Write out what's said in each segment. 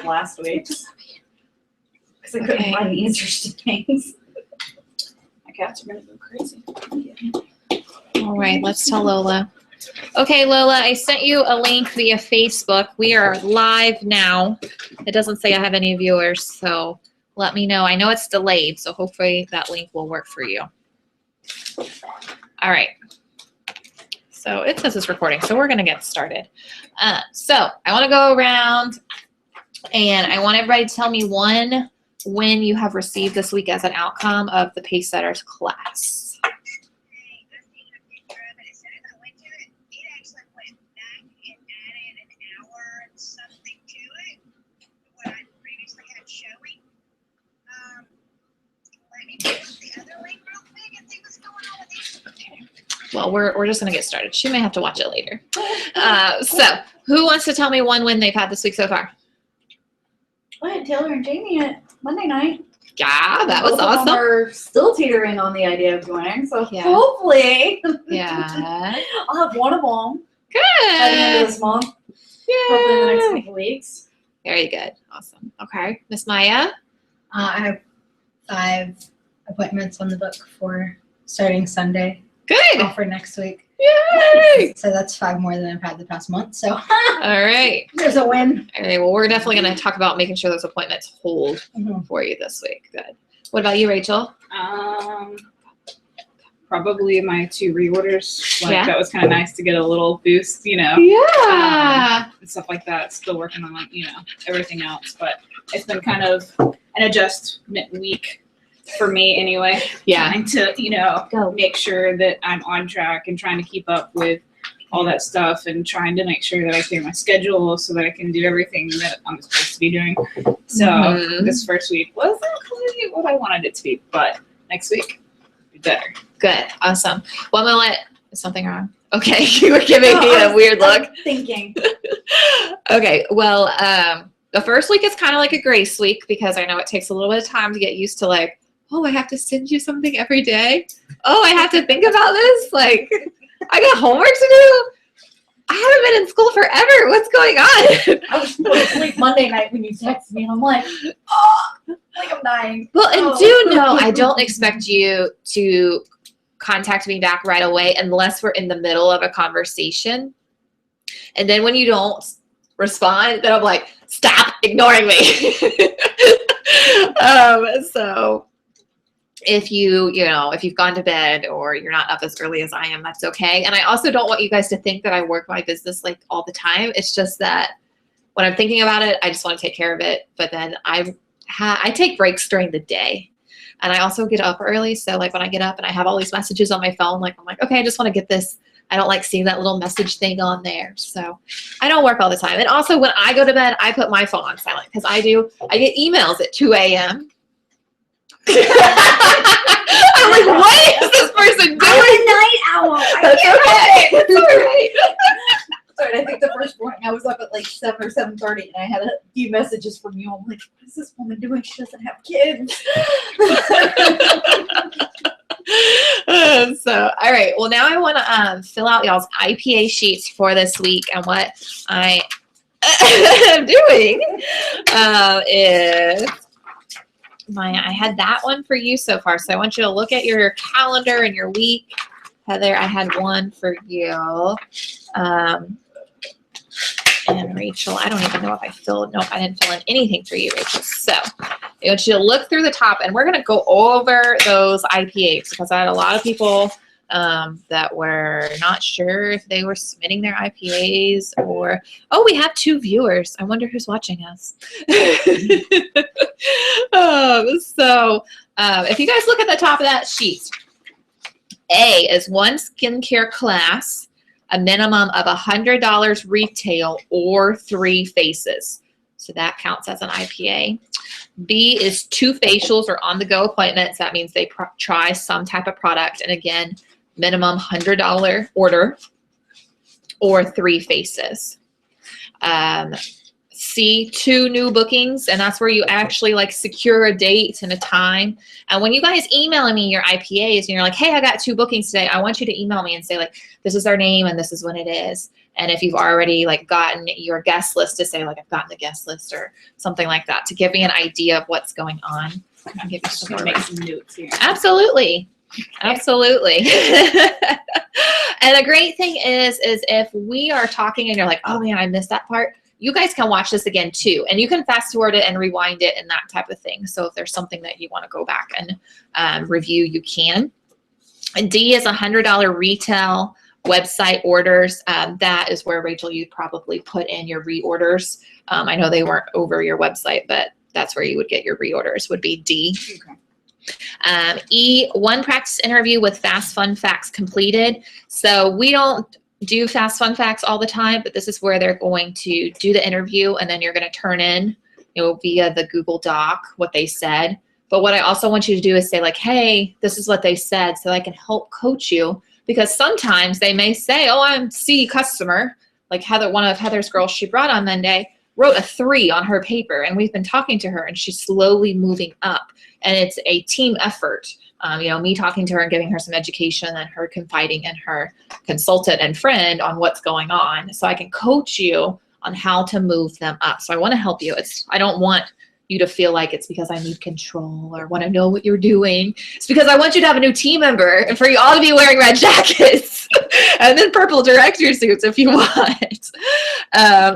of last week. Because I couldn't find answers to things. My cats are going to go crazy. All right, let's tell Lola. Okay, Lola, I sent you a link via Facebook. We are live now. It doesn't say I have any viewers, so let me know. I know it's delayed, so hopefully that link will work for you. All right. So it says it's recording, so we're going to get started. So I want to go around, and I want everybody to tell me one win you have received this week as an outcome of the pacesetters class. Well, we're just going to get started. She may have to watch it later. So who wants to tell me one win they've had this week so far? I had Taylor and Jamie at Monday night. Yeah, that was awesome. We're still teetering on the idea of joining, so yeah. Hopefully yeah. I'll have one of them good. at the end of this month. Yay. Hopefully in the next couple weeks. Very good. Awesome. Okay. Miss Maya? I have 5 appointments on the book for starting Sunday. Good. All for next week. Yay! So that's 5 more than I've had the past month. So all right. There's a win. All right. Well, we're definitely going to talk about making sure those appointments hold for you this week. Good. What about you, Rachel? Probably my 2 reorders. Yeah. That was kind of nice to get a little boost, Yeah. and stuff like that. Still working on, everything else, but it's been kind of an adjustment week for me anyway. Yeah. Trying to, make sure that I'm on track and trying to keep up with all that stuff and trying to make sure that I clear my schedule so that I can do everything that I'm supposed to be doing. So this first week wasn't quite what I wanted it to be, but next week be better. Good. Awesome. Well, I'm going to is something wrong? Okay. You were giving me a weird look. I'm thinking. Okay. Well, the first week is kind of like a grace week because I know it takes a little bit of time to get used to I have to send you something every day. Oh, I have to think about this. I got homework to do. I haven't been in school forever. What's going on? I was going to sleep Monday night when you texted me, and I'm like, I'm dying. Well, and do know I don't expect you to contact me back right away unless we're in the middle of a conversation. And then when you don't respond, then I'm like, stop ignoring me. So if if you've gone to bed or you're not up as early as I am, that's okay. And I also don't want you guys to think that I work my business all the time. It's just that when I'm thinking about it, I just want to take care of it. But then I take breaks during the day. And I also get up early. So when I get up and I have all these messages on my phone, I'm like, okay, I just want to get this. I don't like seeing that little message thing on there. So I don't work all the time. And also when I go to bed, I put my phone on silent because I get emails at 2 a.m. I'm like, what is this person doing? I'm a night owl. That's okay. It's all right. Sorry, I think the first morning I was up at 7 or 7:30 and I had a few messages from you. I'm like, what is this woman doing? She doesn't have kids. So, all right. Well, now I want to fill out y'all's IPA sheets for this week. And what I am doing is I had that one for you so far. So I want you to look at your calendar and your week. Heather, I had one for you. And Rachel, I don't even know if I didn't fill in anything for you, Rachel. So I want you to look through the top, and we're going to go over those IPAs because I had a lot of people that were not sure if they were submitting their IPAs or, we have 2 viewers. I wonder who's watching us. If you guys look at the top of that sheet, A is 1 skincare class, a minimum of $100 retail or 3 faces. So that counts as an IPA. B is 2 facials or on-the-go appointments. That means they try some type of product. And again, minimum $100 order or 3 faces. C, 2 new bookings, and that's where you actually secure a date and a time. And when you guys email me your IPAs and you're like, hey, I got 2 bookings today, I want you to email me and say this is our name and this is when it is. And if you've already like gotten your guest list, to say like, I've gotten the guest list or something like that, to give me an idea of what's going on. I'll give you Just some gonna more. make some notes here. Absolutely. Absolutely. And the great thing is if we are talking and you're like, oh man, I missed that part, you guys can watch this again too. And you can fast forward it and rewind it and that type of thing. So if there's something that you want to go back and review, you can. And D is $100 retail website orders. That is where, Rachel, you'd probably put in your reorders. I know they weren't over your website, but that's where you would get your reorders, would be D. Okay. E, 1 practice interview with fast fun facts completed. So we don't do fast fun facts all the time, but this is where they're going to do the interview and then you're going to turn in, via the Google Doc what they said. But what I also want you to do is say like, hey, this is what they said, so I can help coach you, because sometimes they may say, oh, I'm C customer. Like Heather, one of Heather's girls she brought on Monday, wrote a 3 on her paper, and we've been talking to her and she's slowly moving up, and it's a team effort. Me talking to her and giving her some education and her confiding in her consultant and friend on what's going on, so I can coach you on how to move them up. So I want to help you. I don't want you to feel like it's because I need control or want to know what you're doing. It's because I want you to have a new team member and for you all to be wearing red jackets and then purple director suits if you want.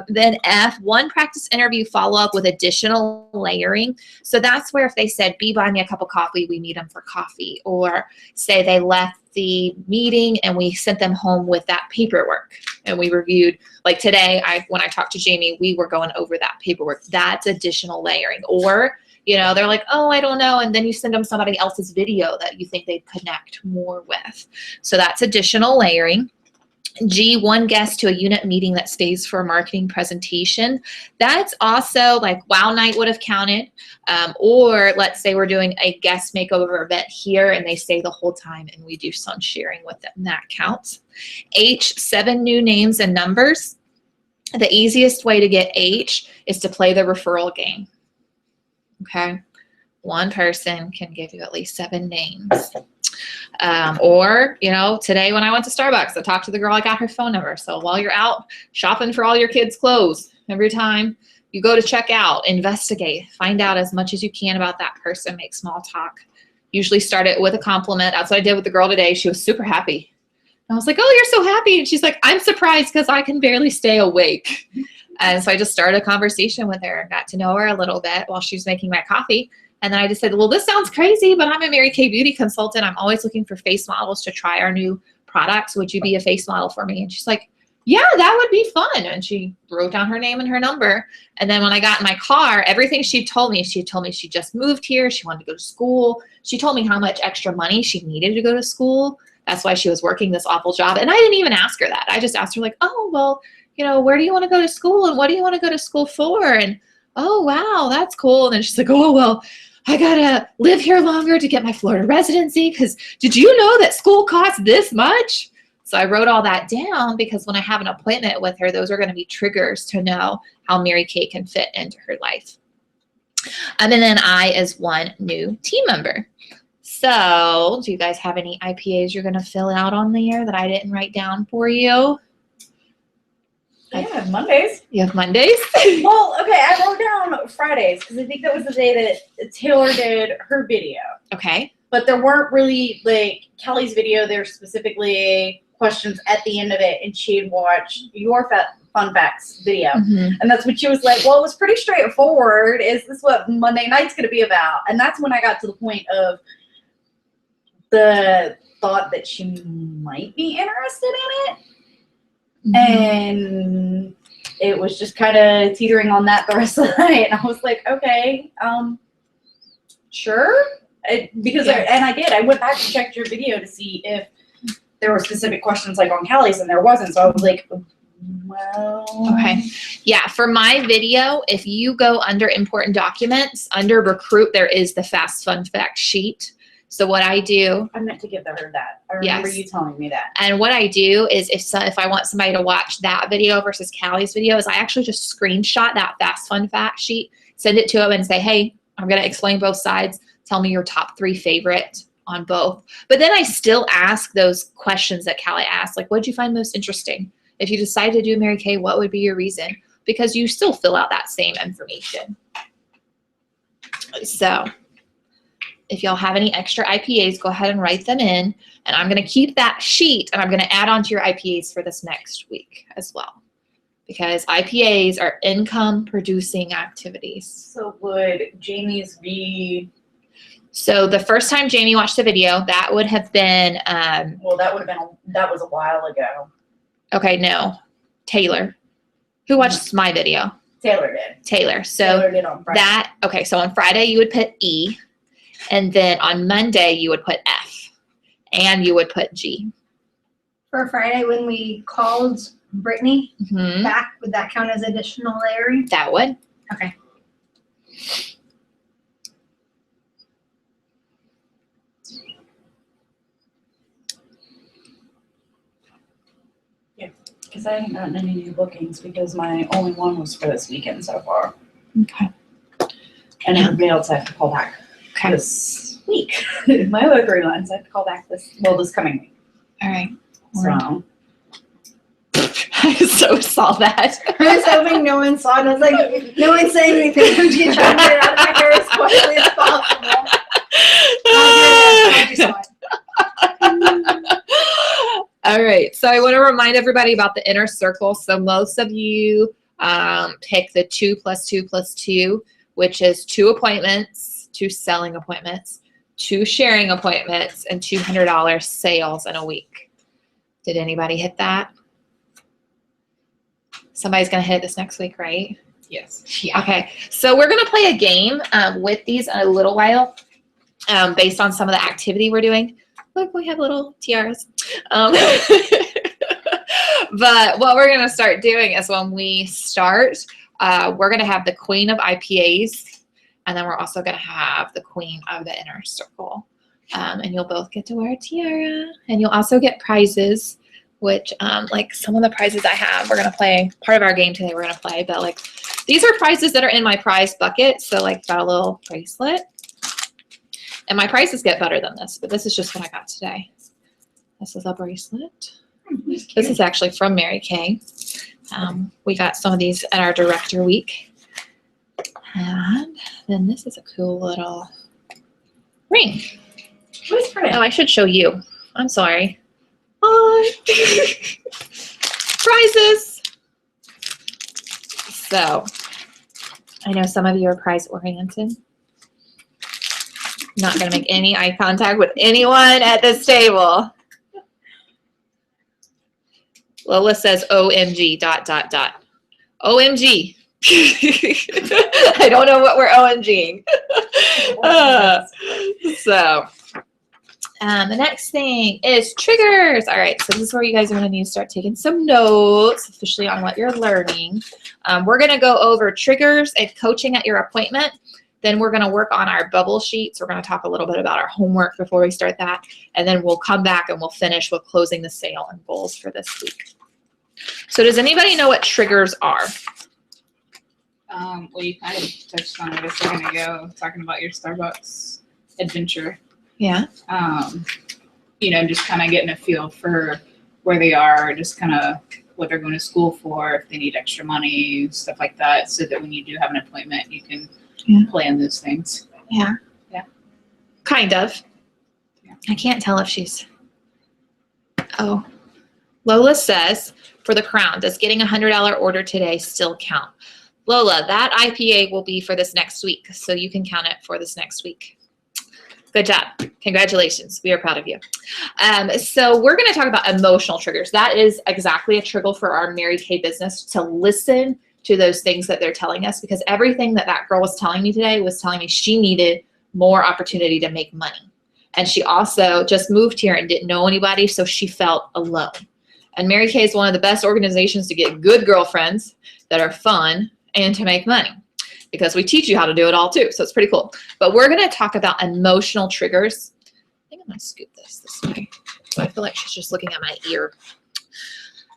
Then F, 1 practice interview follow-up with additional layering. So that's where if they said, B, buy me a cup of coffee, we meet them for coffee. Or say they left the meeting and we sent them home with that paperwork. And we reviewed, like today, when I talked to Jamie, we were going over that paperwork. That's additional layering. Or, they're like, oh, I don't know. And then you send them somebody else's video that you think they'd connect more with. So that's additional layering. G, 1 guest to a unit meeting that stays for a marketing presentation. That's also like WOW night would have counted. Or let's say we're doing a guest makeover event here and they stay the whole time and we do some sharing with them. That counts. H, 7 new names and numbers. The easiest way to get H is to play the referral game. Okay. 1 person can give you at least 7 names. Or, today when I went to Starbucks, I talked to the girl, I got her phone number. So while you're out shopping for all your kids' clothes, every time you go to check out, investigate, find out as much as you can about that person, make small talk. Usually start it with a compliment. That's what I did with the girl today. She was super happy. And I was like, oh, you're so happy. And she's like, I'm surprised because I can barely stay awake. And so I just started a conversation with her, got to know her a little bit while she was making my coffee. And then I just said, well, this sounds crazy, but I'm a Mary Kay beauty consultant. I'm always looking for face models to try our new products. Would you be a face model for me? And she's like, yeah, that would be fun. And she wrote down her name and her number. And then when I got in my car, everything she told me she just moved here. She wanted to go to school. She told me how much extra money she needed to go to school. That's why she was working this awful job. And I didn't even ask her that. I just asked her like, oh, well, where do you want to go to school? And what do you want to go to school for? And, oh, wow, that's cool. And then she's like, oh, well, I gotta live here longer to get my Florida residency because did you know that school costs this much? So I wrote all that down because when I have an appointment with her, those are going to be triggers to know how Mary Kay can fit into her life. And then I is 1 new team member. So do you guys have any IPAs you're going to fill out on there that I didn't write down for you? I have Mondays. You have Mondays? Well, okay, I wrote down Fridays because I think that was the day that Taylor did her video. Okay. But there weren't really, like, Kelly's video, there were specifically questions at the end of it, and she had watched your fun facts video. Mm-hmm. And that's when she was like, well, it was pretty straightforward. Is this what Monday night's going to be about? And that's when I got to the point of the thought that she might be interested in it. Mm-hmm. And it was just kind of teetering on that the rest of the night. And I was like, okay, sure. I did. I went back and checked your video to see if there were specific questions like on Callie's, and there wasn't. So I was like, well. Okay. Yeah. For my video, if you go under important documents, under recruit, there is the fast fun fact sheet. So what I do, I meant to give her that. I remember you telling me that. And what I do is if I want somebody to watch that video versus Callie's video, is I actually just screenshot that fast fun fact sheet, send it to them and say, hey, I'm going to explain both sides. Tell me your top 3 favorite on both. But then I still ask those questions that Callie asked, like, what did you find most interesting? If you decide to do Mary Kay, what would be your reason? Because you still fill out that same information. So if y'all have any extra IPAs, go ahead and write them in. And I'm going to keep that sheet and I'm going to add on to your IPAs for this next week as well. Because IPAs are income producing activities. So would Jamie's be? So the first time Jamie watched the video, that would have been, Well, that was a while ago. okay, no, Taylor. Who watched my video? Taylor did. Taylor. So Taylor did on Friday. that, okay, so on Friday you would put E, and then on Monday you would put F, and you would put G. For Friday when we called Brittany Mhm. back, would that count as additional layering? That would. Okay. Because I haven't gotten any new bookings because my only one was for this weekend so far. Okay. And everybody else I have to call back Okay. this week. My other 3 lines I have to call back this coming week. All right. So I so saw that. I was hoping no one saw it. I was like, no one's saying anything. I'm just trying to get it out of my hair as quickly as possible. I saw it. All right. So I want to remind everybody about the inner circle. So most of you pick the 2 + 2 + 2, which is 2 appointments, 2 selling appointments, 2 sharing appointments, and $200 sales in a week. Did anybody hit that? Somebody's going to hit it this next week, right? Yes. Yeah. Okay. So we're going to play a game with these in a little while based on some of the activity we're doing. Look, we have little tiaras. But what we're going to start doing is when we start, we're going to have the queen of IPAs, and then we're also going to have the queen of the inner circle. And you'll both get to wear a tiara, and you'll also get prizes, which like some of the prizes I have, we're going to play part of our game today. We're going to play, but like these are prizes that are in my prize bucket. So like got a little bracelet. And my prices get better than this, but this is just what I got today. This is a bracelet. This is actually from Mary Kay. We got some of these at our director week. And then this is a cool little ring. who's for Oh, I should show you. I'm sorry. Hi. Prizes. So I know some of you are prize oriented. Not going to make any eye contact with anyone at this table. Lola says OMG ... OMG. I don't know what we're OMGing. So the next thing is triggers. All right, so this is where you guys are going to need to start taking some notes, officially on what you're learning. We're going to go over triggers and coaching at your appointment. Then we're going to work on our bubble sheets. We're going to talk a little bit about our homework before we start that. And then we'll come back and we'll finish with closing the sale and goals for this week. So does anybody know what triggers are? Well, you kind of touched on it a second ago, talking about your Starbucks adventure. Yeah. You know, just kind of getting a feel for where they are, just kind of what they're going to school for, if they need extra money, stuff like that, so that when you do have an appointment, you can plan those things. Yeah. Yeah. Kind of. Yeah. I can't tell if she's. Oh. Lola says, for the crown, does getting a $100 order today still count? Lola, that IPA will be for this next week, so you can count it for this next week. Good job. Congratulations. We are proud of you. So we're going to talk about emotional triggers. That is exactly a trigger for our Mary Kay business, to listen to those things that they're telling us, because everything that that girl was telling me today was telling me she needed more opportunity to make money. And she also just moved here and didn't know anybody, so she felt alone. And Mary Kay is one of the best organizations to get good girlfriends that are fun and to make money, because we teach you how to do it all too. So it's pretty cool. But we're going to talk about emotional triggers. I think I'm going to scoot this way. So I feel like she's just looking at my ear.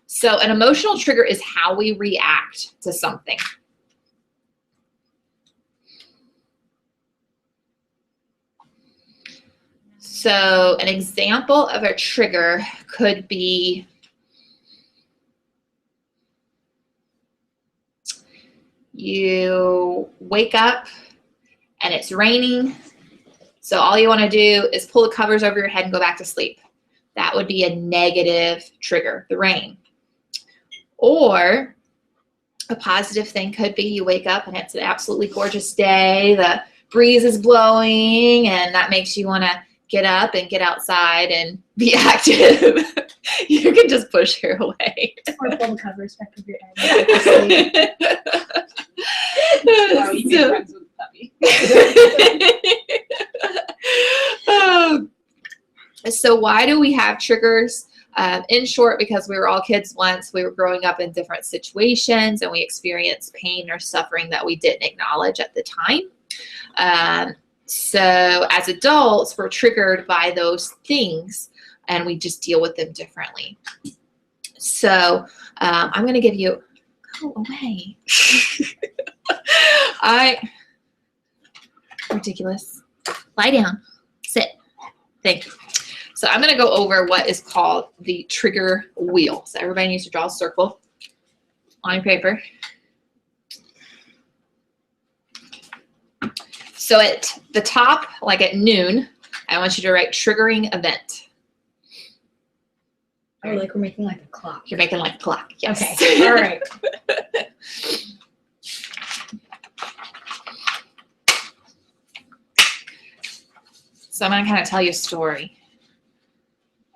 So an emotional trigger is how we react to something. So an example of a trigger could be you wake up and it's raining. So all you want to do is pull the covers over your head and go back to sleep. That would be a negative trigger, the rain. Or a positive thing could be you wake up and it's an absolutely gorgeous day. The breeze is blowing and that makes you want to get up and get outside and be active. You can just push her away. Or pull the covers back over your head. No, you be friends with the puppy. So why do we have triggers? In short, because we were all kids once, we were growing up in different situations and we experienced pain or suffering that we didn't acknowledge at the time. So as adults, we're triggered by those things and we just deal with them differently. So I'm going to give you, go away. Ridiculous. Lie down. Sit. Thank you. So I'm going to go over what is called the trigger wheel. So everybody needs to draw a circle on your paper. So at the top, like at noon, I want you to write triggering event. Oh, like we're making like a clock. You're making like a clock. Yes. Okay. All right. So I'm going to kind of tell you a story.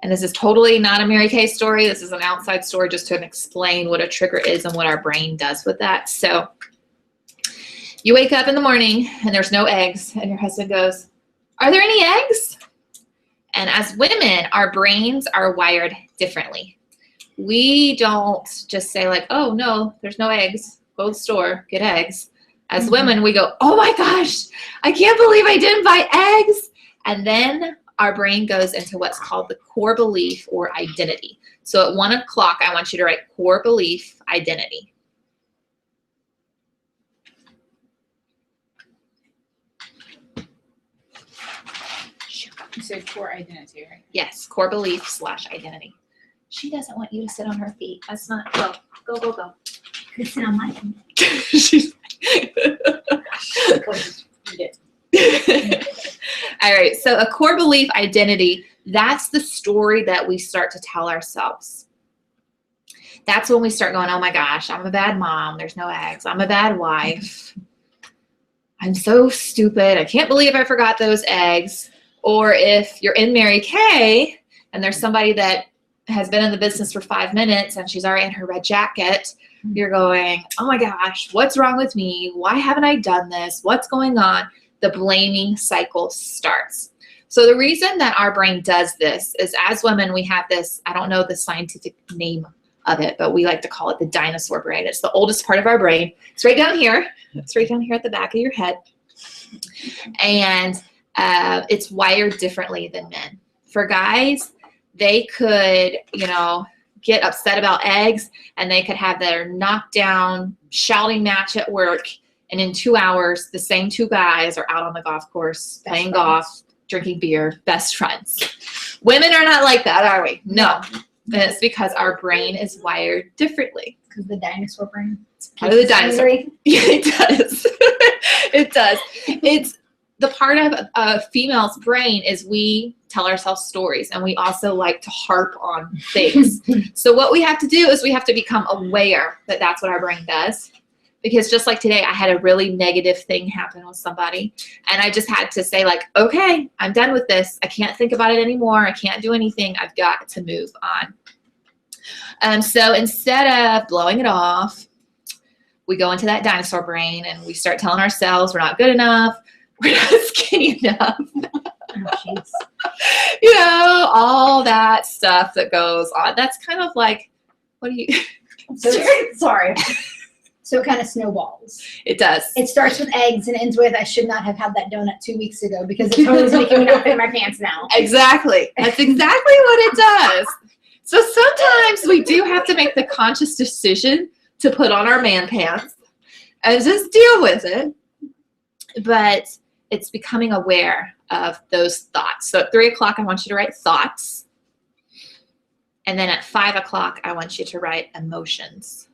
And this is totally not a Mary Kay story. This is an outside story just to explain what a trigger is and what our brain does with that. So you wake up in the morning and there's no eggs and your husband goes, "Are there any eggs?" And as women, our brains are wired differently. We don't just say like, "Oh no, there's no eggs. Go to the store, get eggs." As women, we go, "Oh my gosh, I can't believe I didn't buy eggs." And then our brain goes into what's called the core belief or identity. So at 1 o'clock, I want you to write core belief identity. You said core identity, right? Yes, core belief / identity. She doesn't want you to sit on her feet. That's not, go. Could sit on my feet. She's all right, so a core belief identity, that's the story that we start to tell ourselves. That's when we start going, "Oh my gosh, I'm a bad mom. There's no eggs. I'm a bad wife. I'm so stupid. I can't believe I forgot those eggs." Or if you're in Mary Kay and there's somebody that has been in the business for 5 minutes and she's already in her red jacket, you're going, "Oh my gosh, what's wrong with me? Why haven't I done this? What's going on?" The blaming cycle starts. So the reason that our brain does this is as women, we have this, I don't know the scientific name of it, but we like to call it the dinosaur brain. It's the oldest part of our brain. It's right down here. It's right down here at the back of your head. And it's wired differently than men. For guys, they could, get upset about eggs and they could have their knockdown shouting match at work. And in 2 hours, the same 2 guys are out on the golf course, playing golf, drinking beer, best friends. Women are not like that, are we? No. And it's because our brain is wired differently. Because the dinosaur brain. It's part of the dinosaur. Yeah, it does. It does. It's the part of a female's brain is we tell ourselves stories and we also like to harp on things. So what we have to do is we have to become aware that that's what our brain does. Because just like today, I had a really negative thing happen with somebody. And I just had to say like, okay, I'm done with this. I can't think about it anymore. I can't do anything. I've got to move on. So instead of blowing it off, we go into that dinosaur brain and we start telling ourselves we're not good enough. We're not skinny enough. Oh, all that stuff that goes on. That's kind of like, what do you... Sorry. So it kind of snowballs. It does. It starts with eggs and ends with, "I should not have had that donut 2 weeks ago because it's always making me not fit my pants now." Exactly. That's exactly what it does. So sometimes we do have to make the conscious decision to put on our man pants and just deal with it. But it's becoming aware of those thoughts. So at 3 o'clock, I want you to write thoughts. And then at 5 o'clock, I want you to write emotions.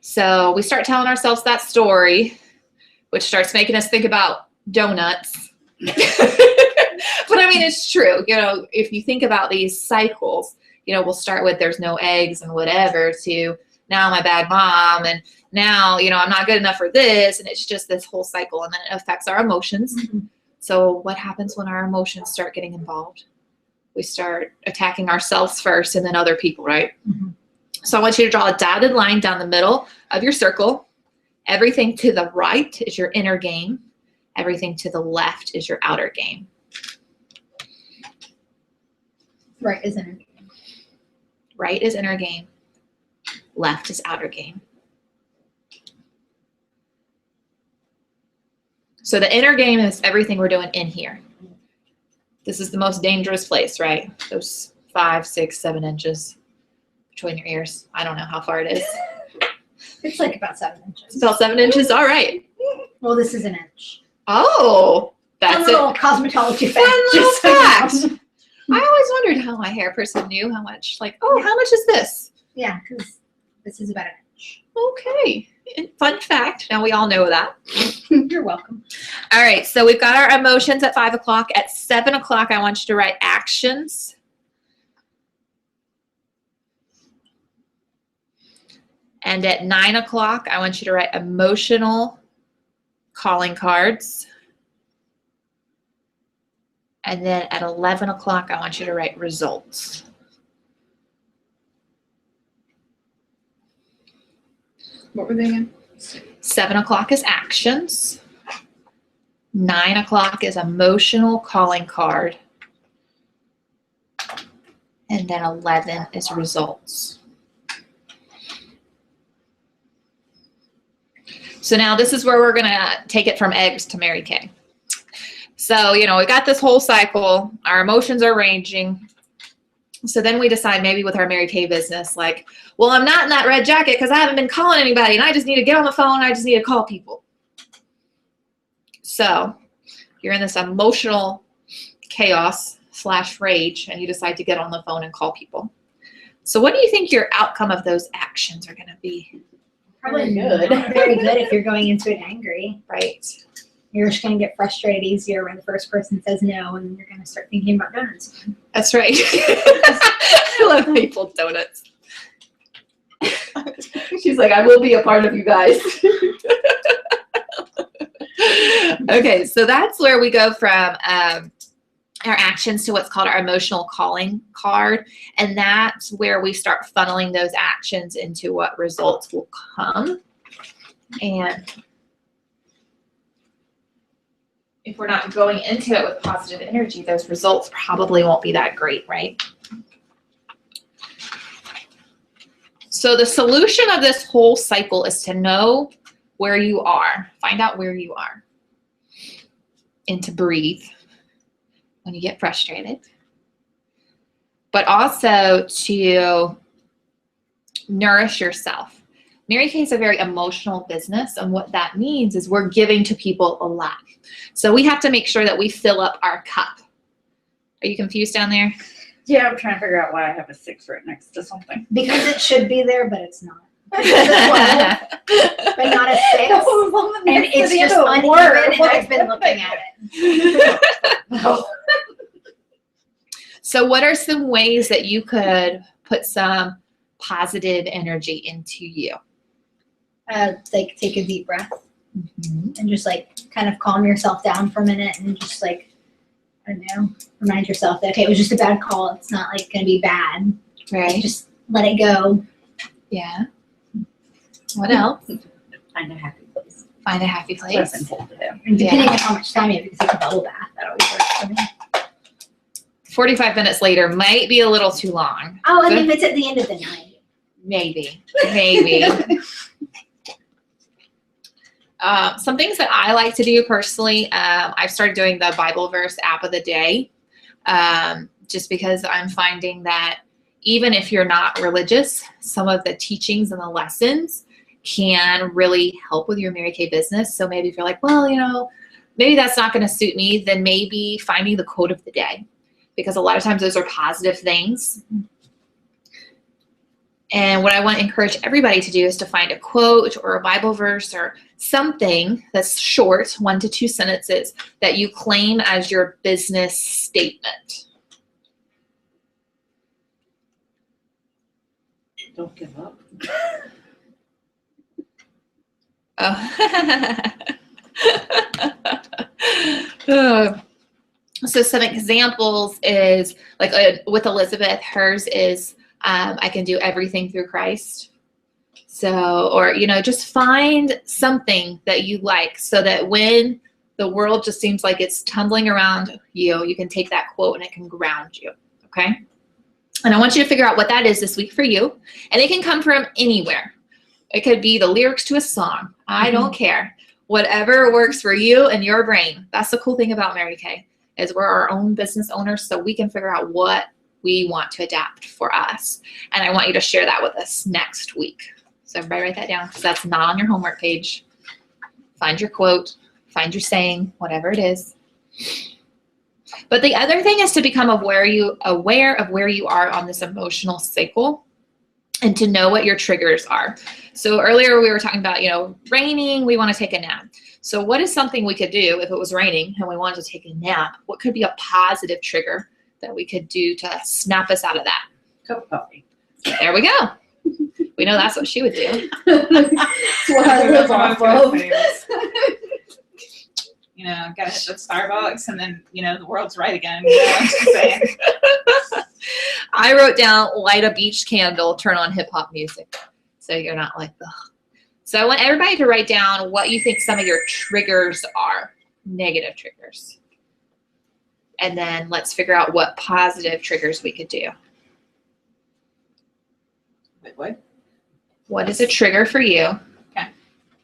So we start telling ourselves that story, which starts making us think about donuts. But I mean, it's true. You know, if you think about these cycles, you know, we'll start with there's no eggs and whatever to now I'm a bad mom and now, you know, I'm not good enough for this. And it's just this whole cycle, and then it affects our emotions. Mhm. So what happens when our emotions start getting involved? We start attacking ourselves first and then other people, right? Mhm. So I want you to draw a dotted line down the middle of your circle. Everything to the right is your inner game. Everything to the left is your outer game. Right, isn't it? Right is inner game. Left is outer game. So the inner game is everything we're doing in here. This is the most dangerous place, right? Those 5, 6, 7 inches between your ears. I don't know how far it is. It's like about 7 inches. It's about 7 inches. All right. Well, this is an inch. Oh, that's a it. little cosmetology fact. Fun little just so you fact. know. I always wondered how my hair person knew how much. Like, oh, how much is this? Yeah, because this is about an inch. Okay. Fun fact. Now we all know that. You're welcome. All right. So we've got our emotions at 5 o'clock. At 7 o'clock, I want you to write actions. And at 9 o'clock, I want you to write emotional calling cards. And then at 11 o'clock, I want you to write results. What were they again? 7 o'clock is actions. 9 o'clock is emotional calling card. And then 11 is results. So now this is where we're going to take it from eggs to Mary Kay. So, you know, we got this whole cycle. Our emotions are ranging. So then we decide maybe with our Mary Kay business, like, well, I'm not in that red jacket because I haven't been calling anybody and I just need to get on the phone. I just need to call people. So you're in this emotional chaos / rage and you decide to get on the phone and call people. So what do you think your outcome of those actions are going to be? Probably good. Not very good if you're going into it angry. Right. You're just going to get frustrated easier when the first person says no, and then you're going to start thinking about donuts. That's right. I love maple donuts. She's like, I will be a part of you guys. Okay, so that's where we go from our actions to what's called our emotional calling card. And that's where we start funneling those actions into what results will come. And if we're not going into it with positive energy, those results probably won't be that great, right? So the solution of this whole cycle is to know where you are. Find out where you are. And to breathe when you get frustrated. But also to nourish yourself. Mary Kay is a very emotional business, and what that means is we're giving to people a lot. So we have to make sure that we fill up our cup. Are you confused down there? Yeah, I'm trying to figure out why I have a 6 right next to something. Because it should be there, but it's not. But not a 6. And it's just uneven, and I've been looking at it. So what are some ways that you could put some positive energy into you? Like take a deep breath Mm-hmm. and just like kind of calm yourself down for a minute and just like, I don't know, remind yourself that, okay, it was just a bad call. It's not like going to be bad. Right. Just let it go. Yeah. What else? Find a happy place. Find a happy That's what I've been place. told to do. And depending Yeah. on how much time you have, you can take a bubble bath. That always works for me. 45 minutes later might be a little too long. Oh, and if it's at the end of the night. Maybe. Some things that I like to do personally, I've started doing the Bible verse app of the day, just because I'm finding that even if you're not religious, some of the teachings and the lessons can really help with your Mary Kay business. So maybe if you're like, well, you know, maybe that's not going to suit me, then maybe finding the quote of the day, because a lot of times those are positive things. And what I want to encourage everybody to do is to find a quote or a Bible verse or something that's short, 1 to 2 sentences, that you claim as your business statement. Don't give up. Oh. So some examples is like with Elizabeth, hers is I can do everything through Christ. So, or, just find something that you like so that when the world just seems like it's tumbling around you, you can take that quote and it can ground you. Okay. And I want you to figure out what that is this week for you. And it can come from anywhere. It could be the lyrics to a song. I don't care. Whatever works for you and your brain. That's the cool thing about Mary Kay, is we're our own business owners, so we can figure out what we want to adapt for us. And I want you to share that with us next week. So everybody write that down, because that's not on your homework page. Find your quote, find your saying, whatever it is. But the other thing is to become aware of where you are on this emotional cycle and to know what your triggers are. So earlier we were talking about, raining, we want to take a nap. So what is something we could do if it was raining and we wanted to take a nap? What could be a positive trigger that we could do to snap us out of that? Cup of coffee. There we go. We know that's what she would do. That's what I live off of. Gotta hit the Starbucks and then, the world's right again. What I'm saying. I wrote down light a beach candle, turn on hip hop music. So you're not like, ugh. So I want everybody to write down what you think some of your triggers are, negative triggers. And then let's figure out what positive triggers we could do. Wait, what? What is a trigger for you? Okay.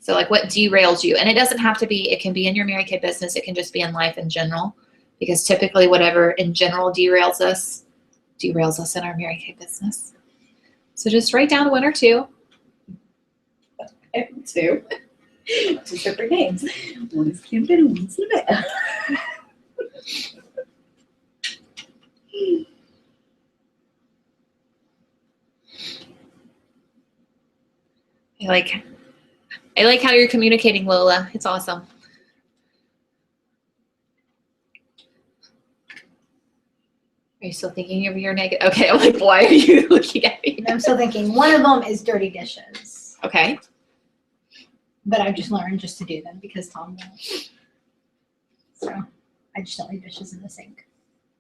So like what derails you? And it doesn't have to be, it can be in your Mary Kay business. It can just be in life in general. Because typically whatever in general derails us in our Mary Kay business. So just write down 1 or 2. I have 2. 2 separate names. One is Camden and one's Nevada. I like how you're communicating, Lola. It's awesome. Are you still thinking of your negative? Okay, I'm like, why are you looking at me? And I'm still thinking one of them is dirty dishes, Okay. but I've just learned just to do them because Tom won't. So I just don't leave dishes in the sink.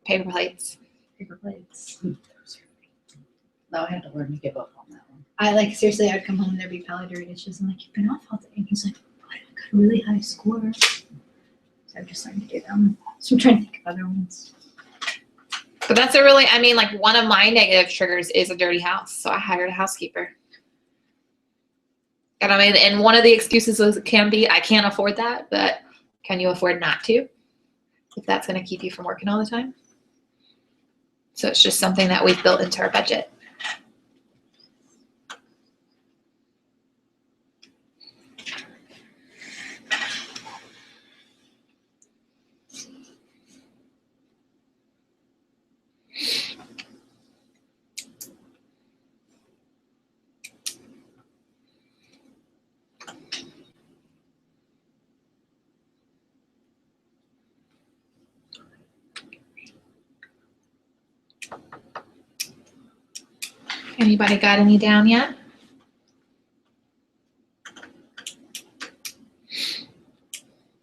Paper plates. Paper plates. No, I had to learn to give up on that one. Seriously, I'd come home and there'd be pile of dirty dishes. I'm like, you've been off all day. And he's like, but I got a really high score. So I've just learned to do them. So I'm trying to think of other ones. But that's one of my negative triggers is a dirty house. So I hired a housekeeper. And and one of the excuses can be, I can't afford that, but can you afford not to? If that's going to keep you from working all the time. So it's just something that we've built into our budget. Anybody got any down yet? I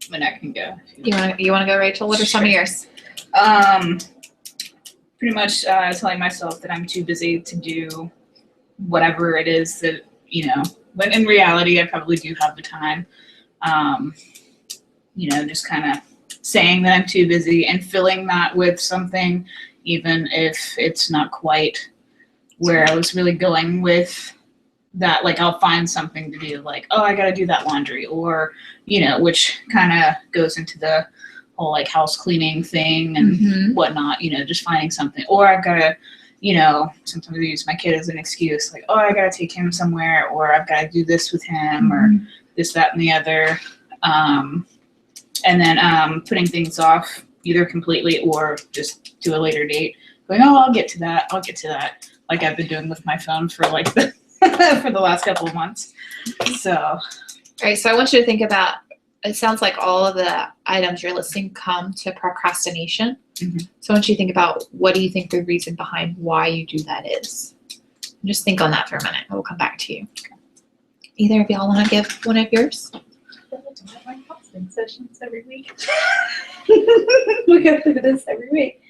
mean, I can go. You want to go, Rachel? What are some of yours? Pretty much telling myself that I'm too busy to do whatever it is that, but in reality, I probably do have the time. Just kind of saying that I'm too busy and filling that with something, even if it's not quite where I was really going with that. Like, I'll find something to do, like, oh, I got to do that laundry, or, which kind of goes into the whole like house cleaning thing and whatnot, just finding something. Or I've got to, sometimes I use my kid as an excuse, like, oh, I got to take him somewhere, or I've got to do this with him, or this, that, and the other. And then putting things off either completely or just to a later date, going, oh, I'll get to that. like I've been doing with my phone for like the for the last couple of months. So All right, so I want you to think about, it sounds like all of the items you're listing come to procrastination. Mhm. So I want you to think about, what do you think the reason behind why you do that is? Just think on that for a minute, and we'll come back to you. Either of y'all want to give one of yours? My counseling sessions every week. We go through this every week.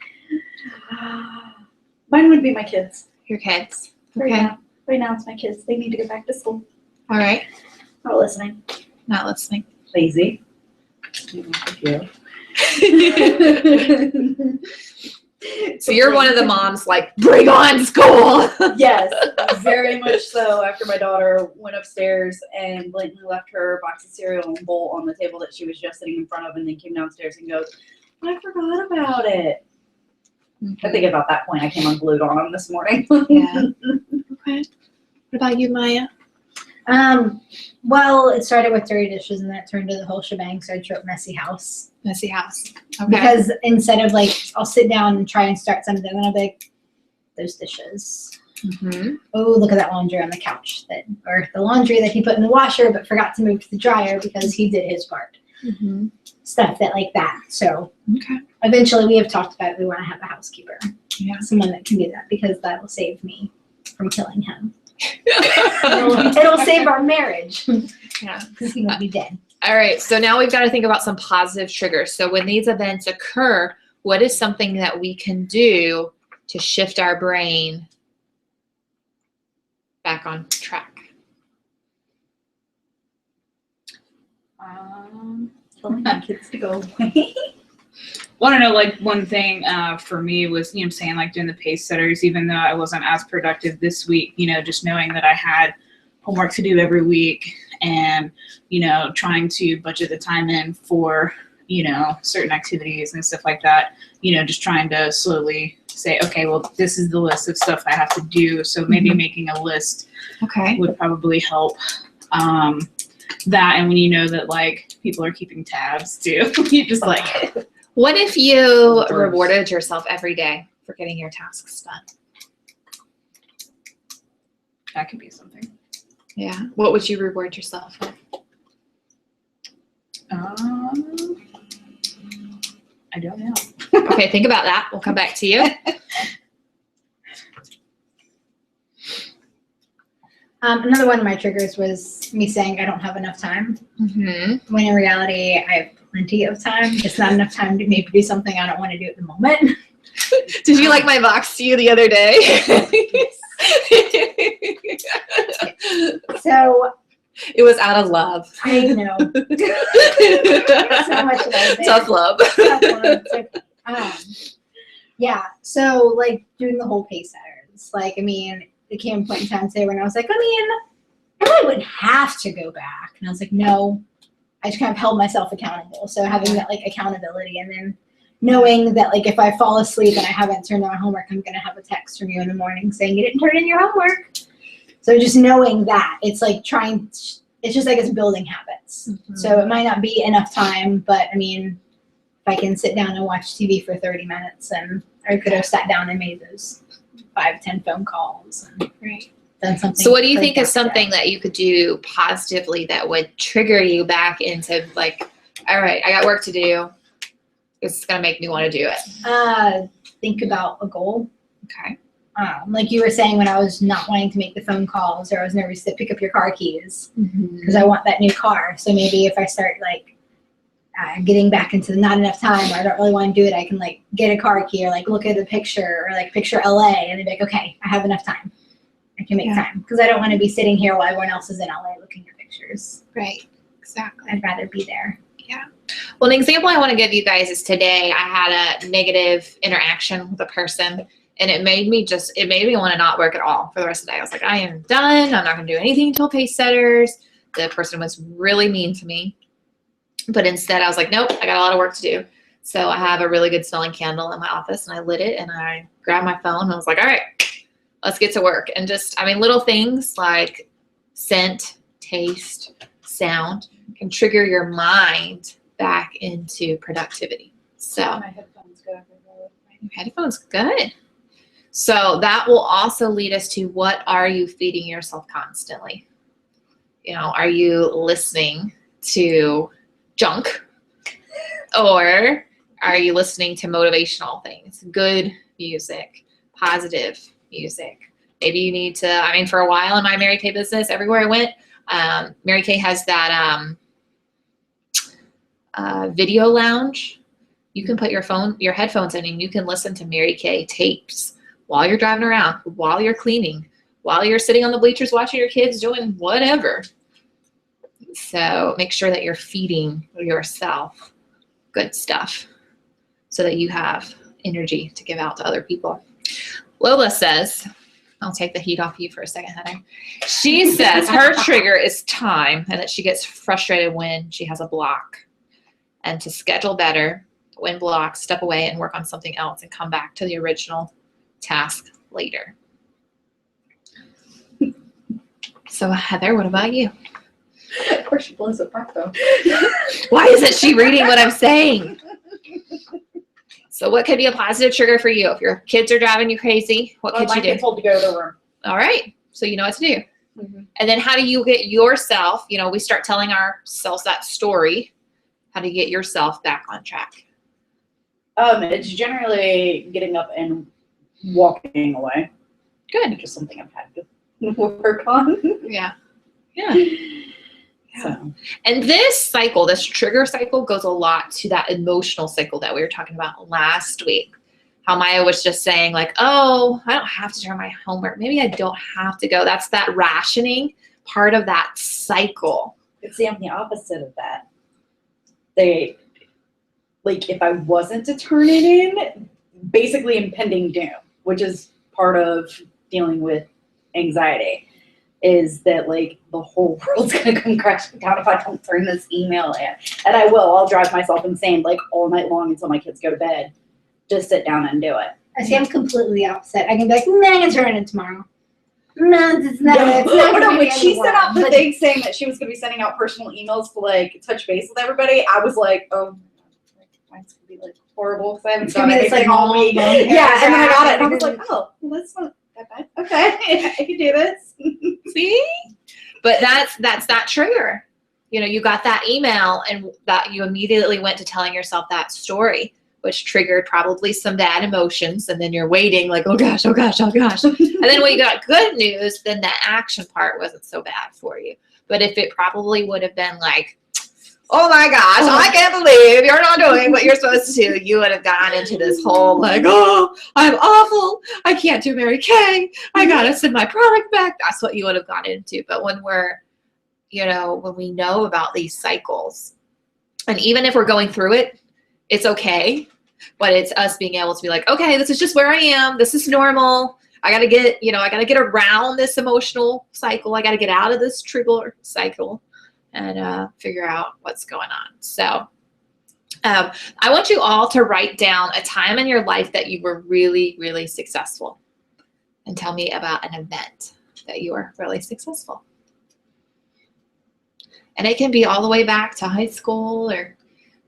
Mine would be my kids. Your kids. Right Okay. now. Right now it's my kids. They need to go back to school. All right. Not listening. Not listening. Lazy. So you're one of the moms like, bring on school. Yes, very much so. After my daughter went upstairs and blatantly left her box of cereal and bowl on the table that she was just sitting in front of, and then came downstairs and goes, I forgot about it. I think about that point I came unglued on them this morning. Yeah. Okay. What about you, Maya? Well, it started with dirty dishes and then it turned to the whole shebang. So I wrote messy house. Messy house. Okay. Because instead of like, I'll sit down and try and start something and I'll be like, those dishes. Mm-hmm. Oh, look at that laundry on the couch or the laundry that he put in the washer but forgot to move to the dryer because he did his part. Mm-hmm. Stuff that like that. So Okay. eventually we have talked about it. We want to have a housekeeper. Yeah. Someone that can do that because that will save me from killing him. It'll save our marriage. Yeah. Because he will be dead. All right. So now we've got to think about some positive triggers. So when these events occur, what is something that we can do to shift our brain back on track? Telling my kids to go away. want to know, like, one thing for me was, you know, saying like doing the pace setters, even though I wasn't as productive this week, you know, just knowing that I had homework to do every week and, you know, trying to budget the time in for, you know, certain activities and stuff like that, you know, just trying to slowly say, okay, well, this is the list of stuff I have to do. So maybe making a list Okay. would probably help. That, and when you know that like people are keeping tabs too, you just like. What if you Burps. rewarded yourself every day for getting your tasks done? That could be something. Yeah. What would you reward yourself with? I don't know. Okay, think about that. We'll come back to you. Another one of my triggers was me saying I don't have enough time, Mm-hmm. when in reality I have plenty of time. It's not enough time to maybe do something I don't want to do at the moment. Did you like my box to you the other day? So It was out of love. I know so much love there. Tough love. Yeah, so like doing the whole pace setters. Like, I mean, there came a point in time today when I was like, I mean, I really wouldn't have to go back. And I was like, no, I just kind of held myself accountable. So having that like accountability, and then knowing that like if I fall asleep and I haven't turned in my homework, I'm gonna have a text from you in the morning saying you didn't turn in your homework. So just knowing that, it's like it's just like it's building habits. Mm-hmm. So it might not be enough time, but I mean, if I can sit down and watch TV for 30 minutes, and I could have sat down and made those 5-10 phone calls and Right. done something. So what do you like think is that something that you could do positively that would trigger you back into like, all right, I got work to do. It's going to make me want to do it. today? Think about a goal. Okay. Like you were saying, when I was not wanting to make the phone calls, or I was nervous to pick up your car keys Mm-hmm. because I want that new car. So maybe if I start like getting back into the not enough time, or I don't really want to do it, I can like get a car key or like look at a picture or like picture LA and then be like, okay, I have enough time. I can make Yeah. time, because I don't want to be sitting here while everyone else is in LA looking at pictures. Right. Exactly. I'd rather be there. Well, an example I want to give you guys is today I had a negative interaction with a person, and it made me want to not work at all for the rest of the day. I was like, I am done. I'm not going to do anything until pace setters. The person was really mean to me, but instead I was like, nope, I got a lot of work to do. So I have a really good smelling candle in my office, and I lit it, and I grabbed my phone, and I was like, all right, let's get to work. And just, I mean, little things like scent, taste, sound can trigger your mind back into productivity. So My headphones go everywhere with me. your headphones, good. So that will also lead us to, what are you feeding yourself constantly? You know, are you listening to junk, or are you listening to motivational things, good music, positive music? Maybe you need to, I mean, for a while in my Mary Kay business, everywhere I went, Mary Kay has that video lounge. You can put your headphones in, and you can listen to Mary Kay tapes while you're driving around, while you're cleaning, while you're sitting on the bleachers watching your kids doing whatever. So make sure that you're feeding yourself good stuff so that you have energy to give out to other people. Lola says, I'll take the heat off you for a second, Heather. She says her trigger is time, and that she gets frustrated when she has a block, and to schedule better, when blocked, step away and work on something else and come back to the original task later. So Heather, what about you? Of course she blows apart though. Why isn't she reading what I'm saying? So what could be a positive trigger for you? If your kids are driving you crazy, what could you do? My kid told to go to the room. All right. So you know what to do. Mm-hmm. And then how do you get yourself, you know, we start telling ourselves that story. How do you get yourself back on track? It's generally getting up and walking away. Good. Which is something I've had to work on. Yeah. Yeah. So. And this cycle, this trigger cycle, goes a lot to that emotional cycle that we were talking about last week. How Maya was just saying, like, oh, I don't have to turn my homework. Maybe I don't have to go. That's that rationing part of that cycle. It's the opposite of that. They, like, if I wasn't to turn it in, basically impending doom, which is part of dealing with anxiety, is that, like, the whole world's going to come crashing down if I don't turn this email in. And I will. I'll drive myself insane, like, all night long until my kids go to bed. Just sit down and do it. I see, I'm completely the opposite. I can be like, nah, I'm going to turn it in tomorrow. No, it's not. It's not No, gonna be when she anyone. sent out the But thing saying that she was going to be sending out personal emails to, like, touch base with everybody, I was like, oh, mine's going to be, like, horrible because I haven't It's done gonna be this, anything like, all week. long Yeah, and then I got it, and I was paragraph. like, oh, well, that's not that bad. Okay, I can do this. See? But that's that trigger. You know, you got that email, and that you immediately went to telling yourself that story, which triggered probably some bad emotions. And then you're waiting like, oh gosh, oh gosh, oh gosh. And then when you got good news, then the action part wasn't so bad for you. But if it probably would have been like, oh my gosh, I can't believe you're not doing what you're supposed to do, you would have gone into this whole like, oh, I'm awful. I can't do Mary Kay. I got to send my product back. That's what you would have gone into. But when we're, you know, when we know about these cycles, and even if we're going through it, it's okay. But it's us being able to be like, okay, this is just where I am. This is normal. I got to get, you know, I got to get around this emotional cycle. I got to get out of this trigger cycle and figure out what's going on. So I want you all to write down a time in your life that you were really, really successful, and tell me about an event that you were really successful. And it can be all the way back to high school, or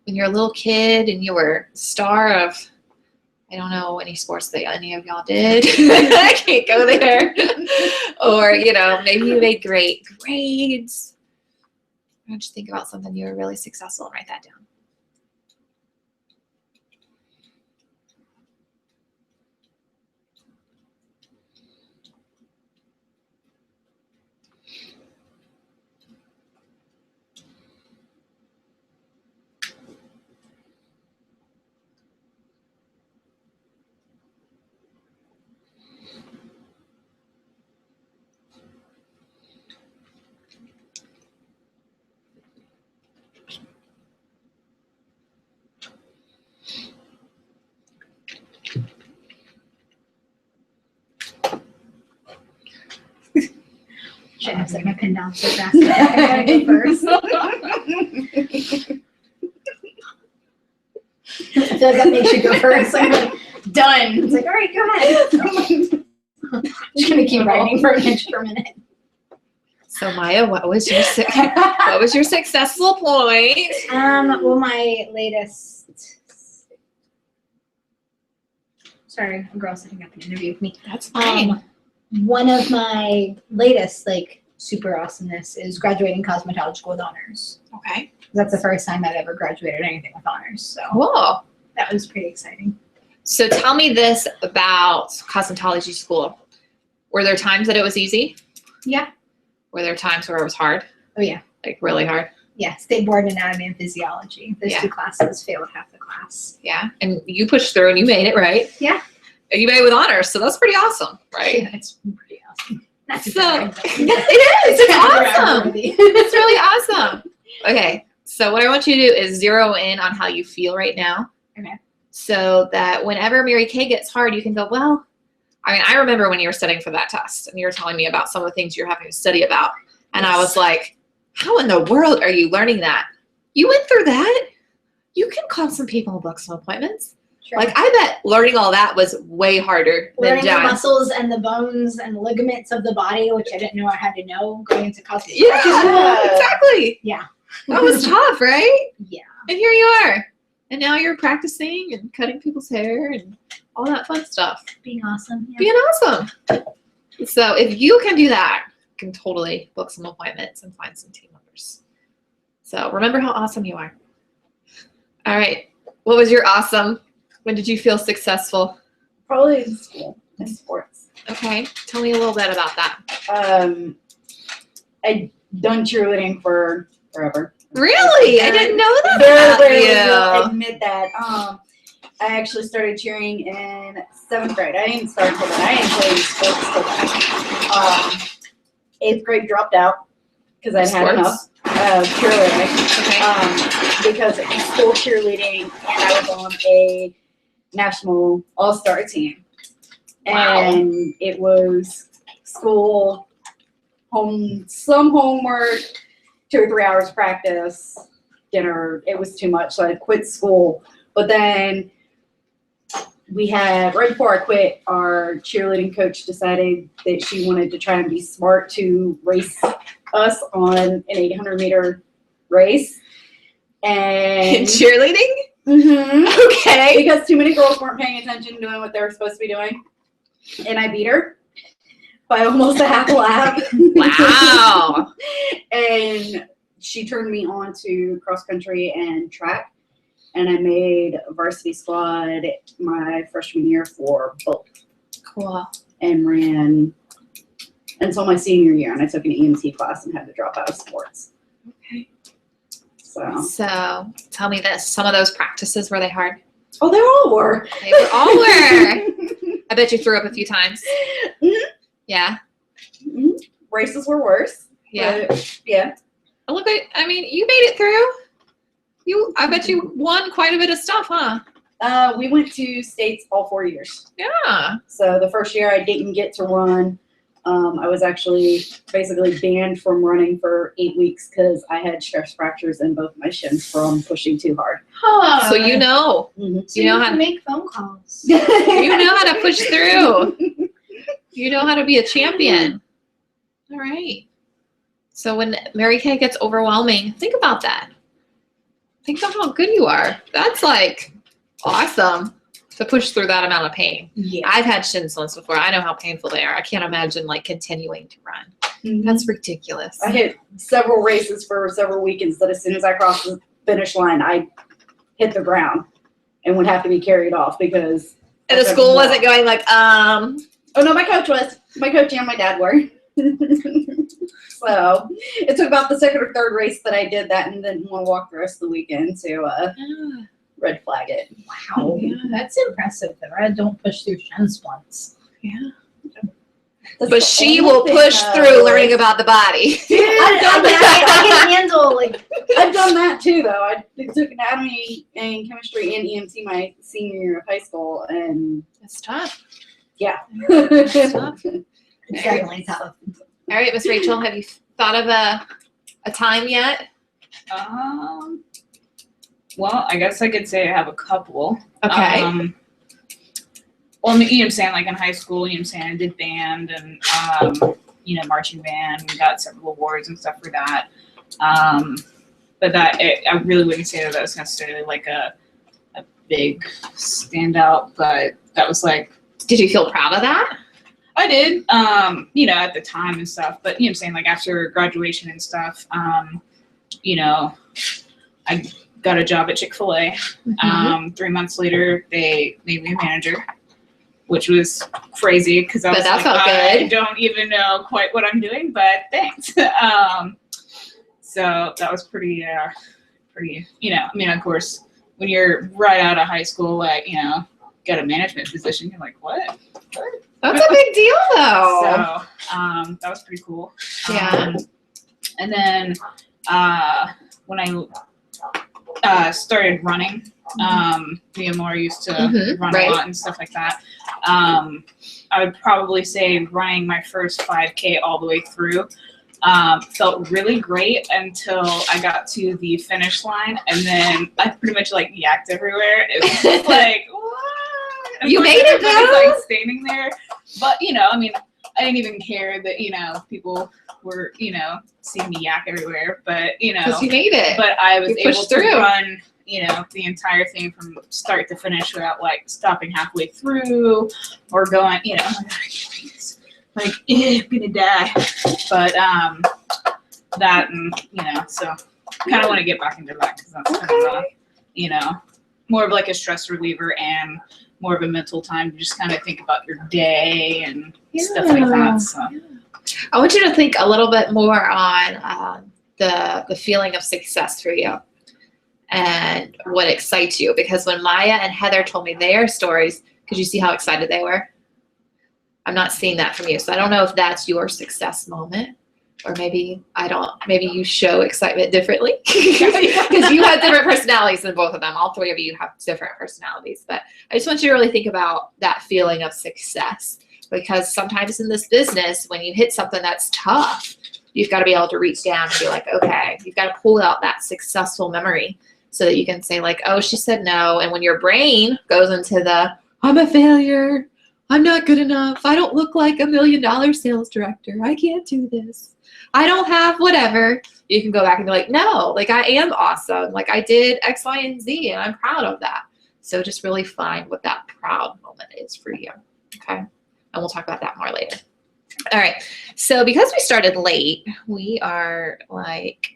when you're a little kid and you were star of, I don't know any sports that any of y'all did. I can't go there. Or, you know, maybe you made great grades. Why don't you think about something you were really successful and write that down? Shit, I set my pen down so fast. I gotta go first. I feel like that makes you go first. I'm like, done. It's like, all right, go ahead. I'm just gonna keep writing for an extra minute. So Maya, what was your successful point? Well, my latest. Sorry, a girl setting up an interview with me. That's fine. One of my latest super awesomeness is graduating cosmetology school with honors. Okay. That's the first time I've ever graduated anything with honors, so Cool. that was pretty exciting. So tell me this about cosmetology school. Were there times that it was easy? Yeah. Were there times where it was hard? Oh yeah. Like really hard? Yeah, state board anatomy and physiology. Those Yeah. 2 classes failed half the class. Yeah. And you pushed through and you made it, right? Yeah. And you made it with honors, so that's pretty awesome, right? Yeah, it's pretty awesome. Not to So brag, but- it is. It's awesome. Worthy. It's really awesome. Okay. So what I want you to do is zero in on how you feel right now. Okay. So that whenever Mary Kay gets hard, you can go, well, I mean, I remember when you were studying for that test and you were telling me about some of the things you're having to study about. And I was like, how in the world are you learning that? You went through that? You can call some people and book some appointments. Sure. Like, I bet learning all that was way harder than Learning the John. muscles and the bones and the ligaments of the body, which I didn't know I had to know going into cosmetology. Yeah, exactly. Yeah. That was tough, right? Yeah. And here you are. And now you're practicing and cutting people's hair and all that fun stuff. Being awesome. Yeah. Being awesome. So if you can do that, you can totally book some appointments and find some team members. So remember how awesome you are. All right. What was your awesome? When did you feel successful? Probably in school and sports. Okay. Tell me a little bit about that. I'd done cheerleading for forever. Really? I didn't know that Very about rarely you. will admit that. I actually started cheering in 7th grade. I didn't start until then. I didn't play sports till then. 8th grade dropped out because I'd had enough cheerleading. Okay. Because it was school cheerleading and I was on a national all-star team. Wow. And it was school, some homework, 2 or 3 hours practice, dinner. It was too much, so I quit school. But then we had, right before I quit, our cheerleading coach decided that she wanted to try and be smart to race us on an 800-meter race. In And cheerleading? Okay. because too many girls weren't paying attention, doing what they were supposed to be doing. And I beat her by almost a half lap. Wow. And she turned me on to cross country and track. And I made a varsity squad my freshman year for both. Cool. And ran until my senior year. And I took an EMT class and had to drop out of sports. Okay. So, tell me this. Some of those practices, were they hard? oh, they all were. They were all were. I bet you threw up a few times. Mhm. Yeah. Mhm. Races were worse. Yeah. But, yeah. Oh, look, I mean, you made it through. I bet you won quite a bit of stuff, huh? We went to states all 4 years. Yeah. So the first year I didn't get to run. I was actually basically banned from running for 8 weeks because I had stress fractures in both my shins from pushing too hard. So you know. So You know you how can make phone calls. you know how to push through. You know how to be a champion. All right. So when Mary Kay gets overwhelming, think about that. Think about how good you are. That's like awesome to push through that amount of pain. Yeah. I've had shin splints before. I know how painful they are. I can't imagine like continuing to run. Mhm. That's ridiculous. I hit several races for several weekends that as soon as I crossed the finish line, I hit the ground and would have to be carried off because. And the school wasn't going like, Oh no, my coach was. My coach and my dad were. So it took about the second or third race that I did that and didn't want to walk the rest of the weekend to red flag it. Wow. Yeah. That's impressive though. I don't push through shin splints. yeah. That's But the she only will thing, push through learning about the body. Dude, I can handle I've done that too, though. I took anatomy and chemistry and EMT my senior year of high school, and It's tough. yeah. It's tough. it's definitely tough. All right, Miss Rachel, have you thought of a time yet? Well, I guess I could say I have a couple. Okay. Well, I mean, you know what I'm saying, like in high school, you know what I'm saying, I did band and, marching band. We got several awards and stuff for that. But I really wouldn't say that was necessarily like a big standout. But that was like, Did you feel proud of that? I did, you know, at the time and stuff, but you know what I'm saying, like after graduation and stuff, you know, I got a job at Chick-fil-A. 3 months later, they made me a manager, which was crazy because I was that like, felt I good. don't even know quite what I'm doing, but thanks. So that was pretty, you know, I mean, of course, when you're right out of high school, like, you know, got a management position, you're like, what? That's a big deal, though. So that was pretty cool. Yeah. And then when I started running, me and Laura used to run right. a lot and stuff like that. I would probably say running my first 5K all the way through felt really great until I got to the finish line, and then I pretty much like yacked everywhere. It was just like, what? You made it, though? Like standing there, but you know, I mean, I didn't even care that, you know, people were, you know, seeing me yak everywhere, but you know, Because you made it. but I was You able pushed to through. run, you know, the entire thing from start to finish without like stopping halfway through or going, you know, oh my God, I can't do this. Like, I'm gonna die. But that, and you know, so kind of want to get back into that because that's kind of a, you know, more of like a stress reliever and more of a mental time to just kind of think about your day and stuff like that. So I want you to think a little bit more on the feeling of success for you and what excites you. Because when Maya and Heather told me their stories, could you see how excited they were? I'm not seeing that from you. So I don't know if that's your success moment. Or maybe maybe you show excitement differently because you have different personalities than both of them. All three of you have different personalities. But I just want you to really think about that feeling of success, because sometimes in this business, when you hit something that's tough, you've got to be able to reach down and be like, okay, you've got to pull out that successful memory so that you can say like, oh, she said no. And when your brain goes into the, I'm a failure, I'm not good enough, I don't look like $1 million sales director, I can't do this, I don't have whatever, you can go back and be like, no, like I am awesome. Like I did X, Y, and Z, and I'm proud of that. So just really find what that proud moment is for you. Okay. And we'll talk about that more later. All right. So because we started late, we are like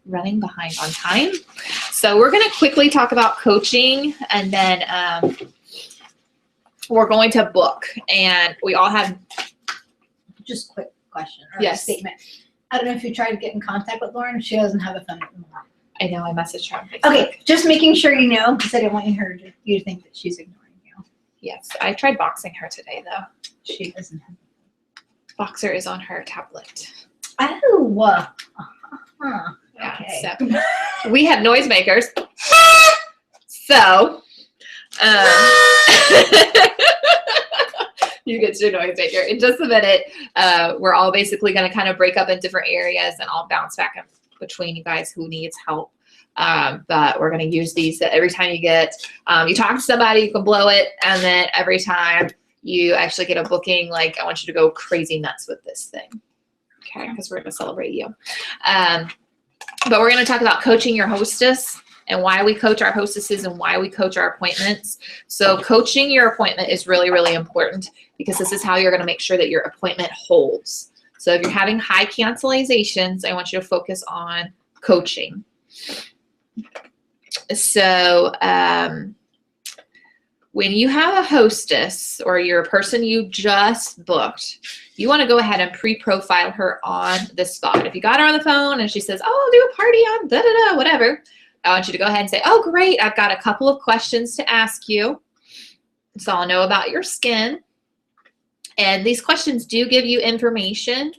running behind on time. So we're going to quickly talk about coaching, and then we're going to book, and we all have Just quick question or Yes. statement. I don't know if you tried to get in contact with Lauren. She doesn't have a phone anymore. I know I messaged her on Facebook. Okay, just making sure you know, because I didn't want you to think that she's ignoring you. Yes, I tried boxing her today though. She doesn't have. Boxer is on her tablet. Oh. Yeah. Okay. So we have noisemakers. So you get your noisemaker in just a minute. We're all basically going to kind of break up in different areas, and I'll bounce back and between you guys who needs help. But we're going to use these that every time you get, you talk to somebody, you can blow it. And then every time you actually get a booking, like I want you to go crazy nuts with this thing. Okay. Because we're going to celebrate you. But we're going to talk about coaching your hostess and why we coach our hostesses and why we coach our appointments. So coaching your appointment is really, really important because this is how you're going to make sure that your appointment holds. So if you're having high cancelizations, I want you to focus on coaching. So when you have a hostess or you're a person you just booked, you want to go ahead and pre-profile her on the spot. If you got her on the phone and she says, oh, I'll do a party on da-da-da, whatever, I want you to go ahead and say, oh, great, I've got a couple of questions to ask you. So I'll know about your skin. And these questions do give you information,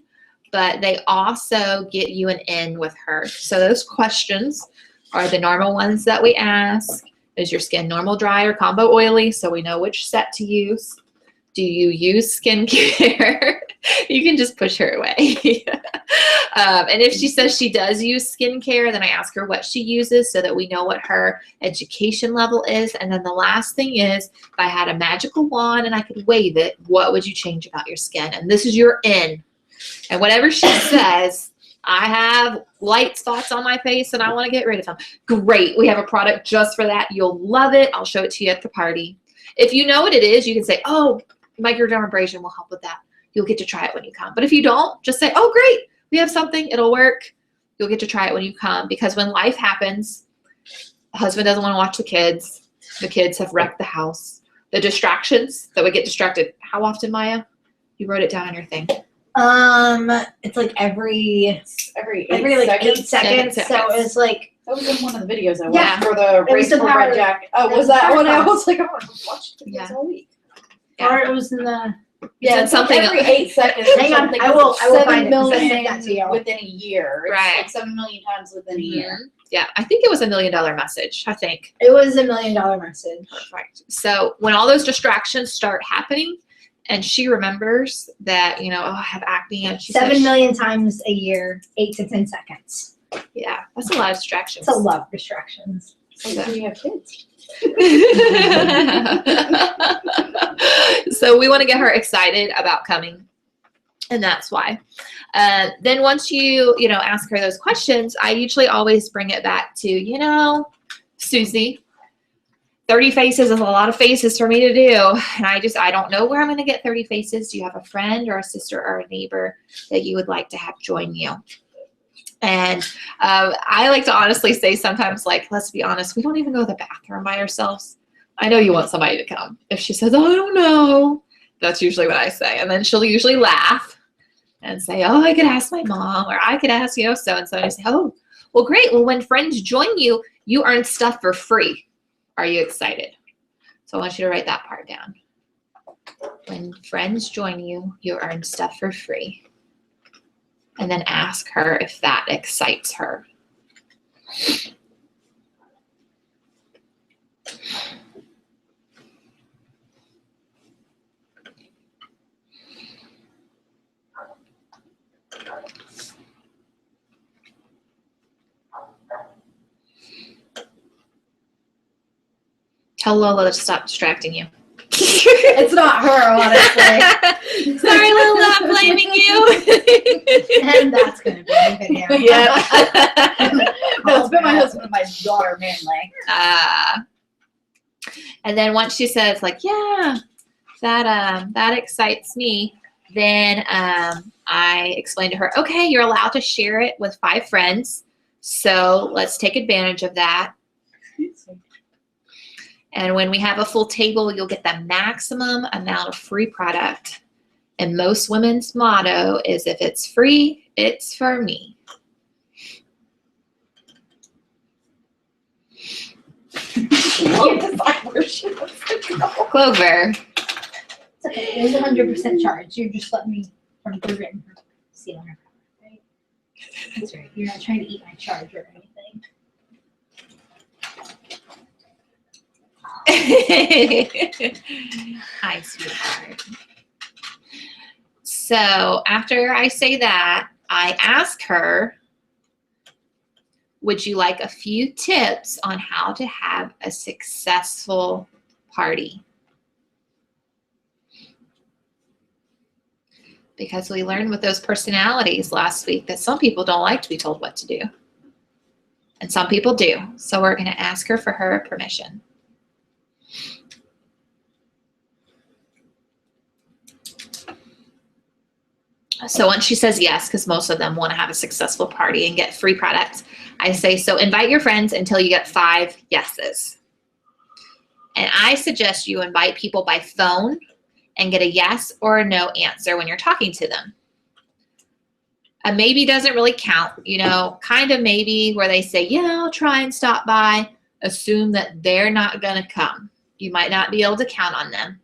but they also get you an in with her. So those questions are the normal ones that we ask. Is your skin normal, dry, or combo oily? So we know which set to use. Do you use skincare? You can just push her away. And if she says she does use skincare, then I ask her what she uses so that we know what her education level is. And then the last thing is, if I had a magical wand and I could wave it, what would you change about your skin? And this is your in. And whatever she says, I have light spots on my face and I want to get rid of them. Great. We have a product just for that. You'll love it. I'll show it to you at the party. If you know what it is, you can say, oh, microdermabrasion will help with that. You'll get to try it when you come. But if you don't, just say, oh, great, we have something. It'll work. You'll get to try it when you come. Because when life happens, the husband doesn't want to watch the kids. The kids have wrecked the house. The distractions that we get distracted. How often, Maya? You wrote it down on your thing. It's like every Every like 8 seconds. 7 seconds. So it's like That was in one of the videos I watched Yeah. for the It was race the for power- red jacket. Oh, it was was that power one? I class. was like, I want to watch videos Yeah. all week. Yeah. or it was in the Yeah, said it's like something- every 8 seconds. Hang on, something. I will Seven find it, 'cause I sent million that to you. within a year. It's Right. like 7 million times within a year. Mhm. Yeah, I think it was $1 million message, I think. it was $1 million message. Perfect. So when all those distractions start happening and she remembers that, you know, oh, I have acne and she 7 says, million times a year, 8 to 10 seconds. yeah, that's a lot of distractions. It's a lot of distractions. So do you have kids? So we want to get her excited about coming, and that's why. Then once you ask her those questions, I usually always bring it back to, Susie, 30 faces is a lot of faces for me to do, and I don't know where I'm going to get 30 faces. Do you have a friend or a sister or a neighbor that you would like to have join you? And I like to honestly say sometimes, like, let's be honest, we don't even go to the bathroom by ourselves. I know you want somebody to come. If she says, oh, I don't know, that's usually what I say. And then she'll usually laugh and say, oh, I could ask my mom, or I could ask, so-and-so. And I say, oh, well, great. Well, when friends join you, you earn stuff for free. Are you excited? So I want you to write that part down. When friends join you, you earn stuff for free. And then ask her if that excites her. Tell Lola to stop distracting you. It's not her, honestly. Sorry, Lola, I'm blaming you. And that's going to be the video. Yeah. No, it's been my husband and my daughter mainly. And then once she says, like, yeah, that excites me, then I explain to her, okay, you're allowed to share it with 5 friends. So let's take advantage of that. And when we have a full table, you'll get the maximum amount of free product. And most women's motto is, if it's free, it's for me. Clover. It's okay. It was 100% charged. You're just letting me from the written seal on her power, right? That's right. You're not trying to eat my charger or anything. Hi, sweetheart. So after I say that, I ask her, would you like a few tips on how to have a successful party? Because we learned with those personalities last week that some people don't like to be told what to do. And some people do. So we're going to ask her for her permission. So once she says yes, because most of them want to have a successful party and get free products, I say, so invite your friends until you get 5 yeses. And I suggest you invite people by phone and get a yes or a no answer when you're talking to them. A maybe doesn't really count, kind of maybe where they say, yeah, I'll try and stop by. Assume that they're not going to come. You might not be able to count on them.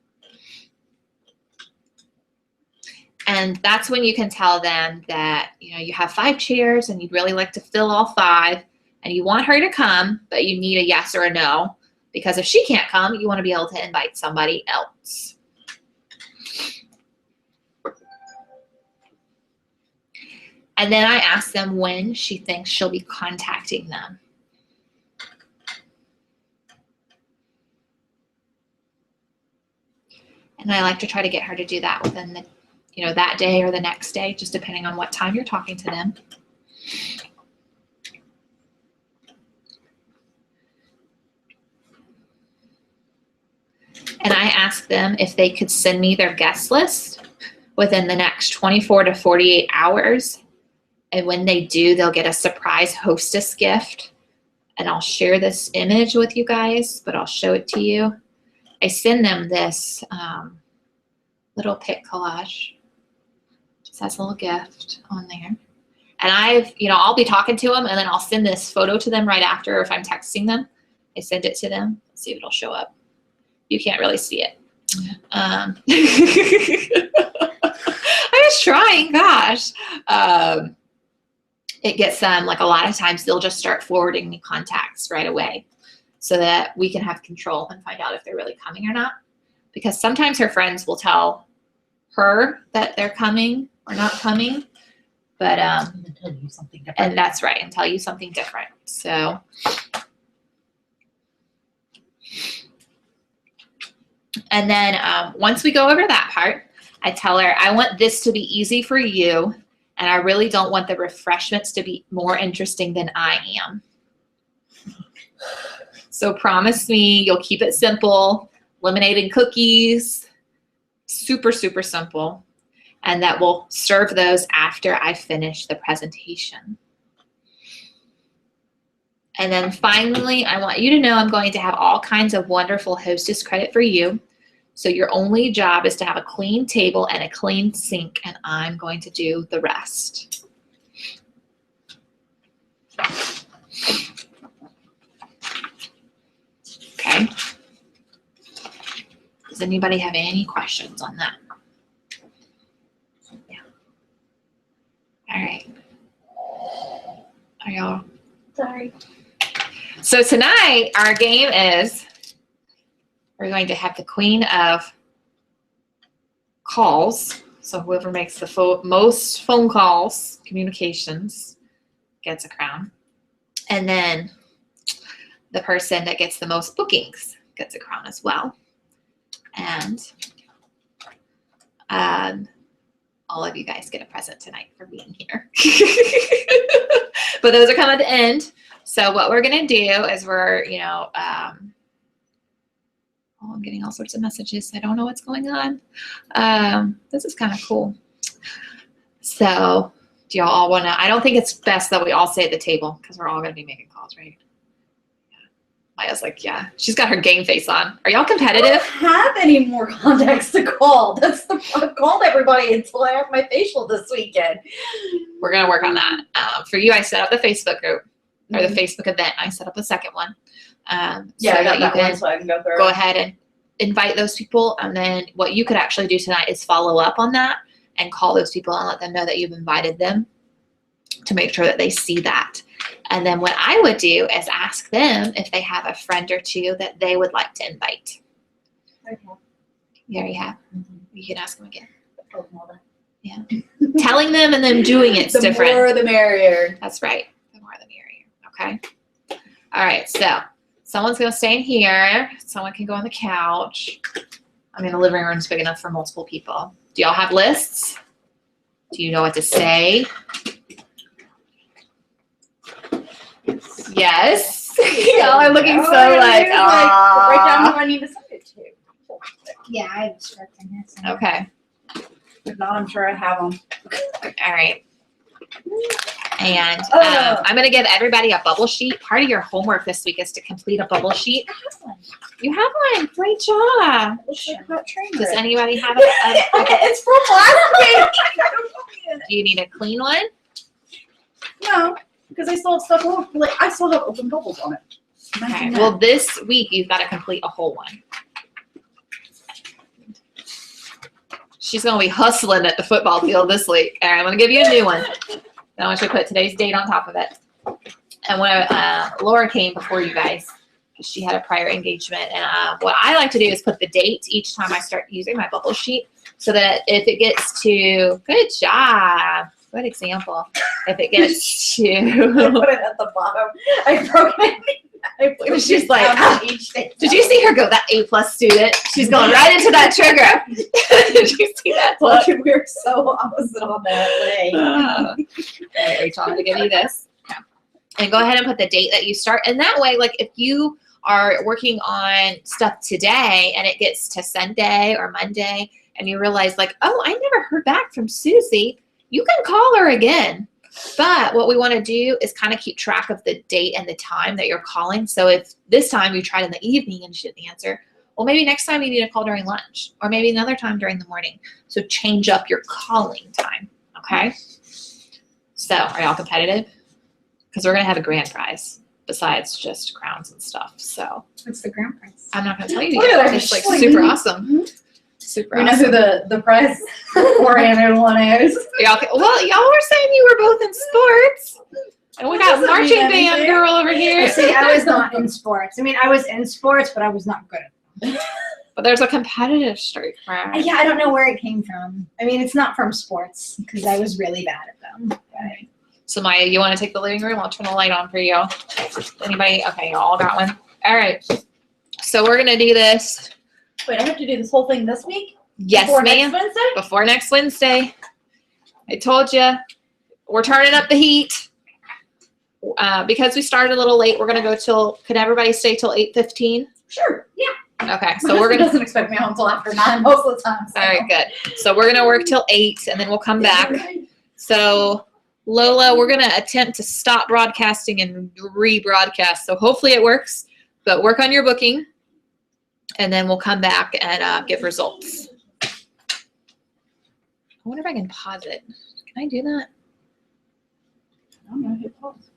And that's when you can tell them that, you have 5 chairs and you'd really like to fill all 5 and you want her to come, but you need a yes or a no, because if she can't come, you want to be able to invite somebody else. And then I ask them when she thinks she'll be contacting them. And I like to try to get her to do that within the that day or the next day, just depending on what time you're talking to them. and I asked them if they could send me their guest list within the next 24 to 48 hours. And when they do, they'll get a surprise hostess gift. And I'll share this image with you guys, but I'll show it to you. I send them this little pic collage. Just has a little gift on there. And I'll be talking to them, and then I'll send this photo to them right after if I'm texting them. I send it to them. Let's see if it'll show up. You can't really see it. I was trying, gosh. It gets them, like a lot of times, they'll just start forwarding me contacts right away so that we can have control and find out if they're really coming or not. Because sometimes her friends will tell her that they're coming or not coming. But, And tell you something different. and that's right, and tell you something different. So, and then once we go over that part, I tell her, I want this to be easy for you, and I really don't want the refreshments to be more interesting than I am. So promise me you'll keep it simple, lemonade and cookies, super, super simple. And that we'll serve those after I finish the presentation. And then finally, I want you to know I'm going to have all kinds of wonderful hostess credit for you. So your only job is to have a clean table and a clean sink, and I'm going to do the rest. Okay. Does anybody have any questions on that? All right. Are y'all? Sorry. So tonight, our game is we're going to have the queen of calls. So whoever makes the most phone calls, communications, gets a crown. And then the person that gets the most bookings gets a crown as well. And all of you guys get a present tonight for being here. But those are coming at the end. So what we're going to do is we're, I'm getting all sorts of messages. I don't know what's going on. This is kind of cool. So do y'all all want to, I don't think it's best that we all stay at the table because we're all going to be making calls, right? Maya's like, yeah. She's got her game face on. Are y'all I competitive? don't have any more contacts to call. I've called everybody until I have my facial this weekend. We're going to work on that. For you, I set up the Facebook group or the Facebook event. I set up a second one. Yeah, so I got that you that can one so I can go through. go ahead and invite those people. And then what you could actually do tonight is follow up on that and call those people and let them know that you've invited them to make sure that they see that. And then what I would do is ask them if they have a friend or two that they would like to invite. Okay. There you have. Mm-hmm. You can ask them again. Oh, well done. Yeah. Telling them and then doing it's The different. more the merrier. That's right. The more the merrier. Okay. All right. So someone's going to stay in here. Someone can go on the couch. I mean, the living room's big enough for multiple people. Do y'all have lists? Do you know what to say? Yes. Y'all are looking so like, write down who I need to send it to. Yeah, I have a script in this. Okay. If not, I'm sure I have them. All right. And Oh. I'm going to give everybody a bubble sheet. Part of your homework this week is to complete a bubble sheet. I have one. You have one. Great job. It's like hot trainer. Does anybody have a It's from last week. do you need a clean one? No, because I still have stuff. Like I still have open bubbles on it. Okay. Well, this week you've got to complete a whole one. She's going to be hustling at the football field this week. All right, I'm going to give you a new one. And I want you to put today's date on top of it. And when Laura came before you guys, she had a prior engagement. And what I like to do is put the date each time I start using my bubble sheet so that if it gets to, good job, good example. If it gets I to, put it at the bottom. I broke it. She's like, ah. each day. Did you see her go, that A+ student? She's going right into that trigger. Did you see that look? Look, we're so opposite on that way. All right, Rachel, I'm going to give you this. And go ahead and put the date that you start. And that way, like if you are working on stuff today and it gets to Sunday or Monday and you realize like, oh, I never heard back from Susie, you can call her again. But what we want to do is kind of keep track of the date and the time that you're calling. So if this time you tried in the evening and she didn't answer, well, maybe next time you need to call during lunch or maybe another time during the morning. So change up your calling time, okay? So are y'all competitive? Because we're going to have a grand prize besides just crowns and stuff. So What's the grand prize? I'm not going to tell you Look at yet. her, It's like she's like, super awesome. Super We know awesome. who the prize oriented one is. Well, y'all were saying you were both in sports. And we got Doesn't marching mean band anything. girl over here. See, I was not in sports. I mean, I was in sports, but I was not good at them. But there's a competitive streak, right? Yeah, I don't know where it came from. I mean, it's not from sports because I was really bad at them. So Maya, you want to take the living room? I'll turn the light on for you. Anybody? Okay, you all got one. All right. So we're gonna do this. Wait, I have to do this whole thing this week? Yes, Before ma'am. next Wednesday? Before next Wednesday. I told you, we're turning up the heat. Because we started a little late, we're gonna go till. Could everybody stay till 8:15? Sure. Yeah. Okay, My so we're husband gonna. doesn't expect me home until after 9 most of the time. So. All right, good. So we're gonna work till 8, and then we'll come back. So Lola, we're gonna attempt to stop broadcasting and rebroadcast. So hopefully it works. But work on your booking, and then we'll come back and give results. I wonder if I can pause it. Can I do that? I'm gonna hit pause.